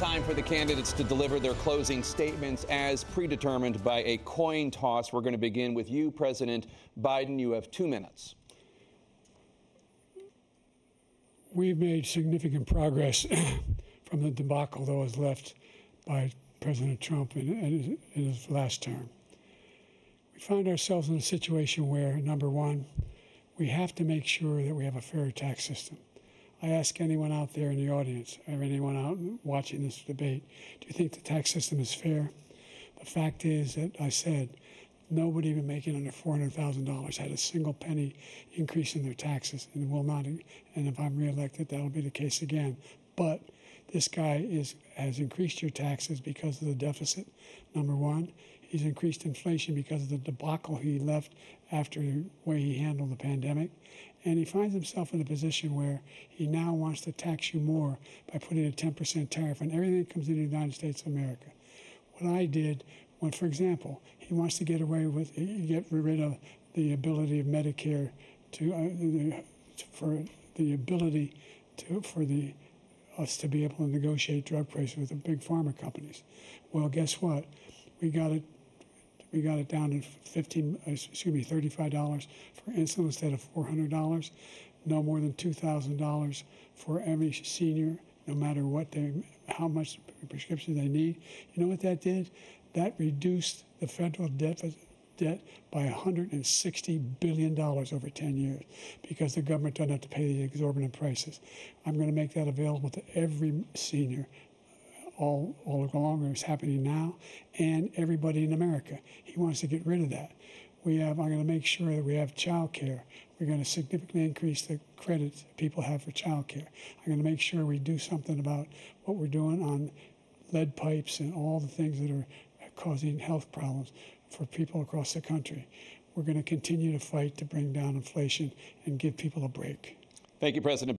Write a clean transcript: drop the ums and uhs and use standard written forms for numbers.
time for the candidates to deliver their closing statements as predetermined by a coin toss. We're going to begin with you, President Biden. You have 2 minutes. We've made significant progress from the debacle that was left by President Trump in his last term. We find ourselves in a situation where, number one, we have to make sure that we have a fair tax system. I ask anyone out there in the audience or anyone out watching this debate, do you think the tax system is fair? The fact is that I said nobody even making under $400,000 had a single penny increase in their taxes and will not. And if I'm reelected, that'll be the case again. But this guy has increased your taxes because of the deficit, number one. He's increased inflation because of the debacle he left after the way he handled the pandemic. And he finds himself in a position where he now wants to tax you more by putting a 10% tariff on everything that comes into the United States of America. What I did, when, for example, he wants to get rid of the ability of Medicare for us to be able to negotiate drug prices with the big pharma companies. Well, guess what? We got it down to $35 for insulin instead of $400. No more than $2,000 for every senior, no matter how much prescription they need. You know what that did? That reduced the federal debt by $160 billion over 10 years because the government doesn't have to pay the exorbitant prices. I'm going to make that available to every senior all along. It's happening now, and everybody in America. He wants to get rid of that. I'm going to make sure that we have child care. We're going to significantly increase the credits people have for child care. I'm going to make sure we do something about what we're doing on lead pipes and all the things that are causing health problems for people across the country. We're going to continue to fight to bring down inflation and give people a break. Thank you, President.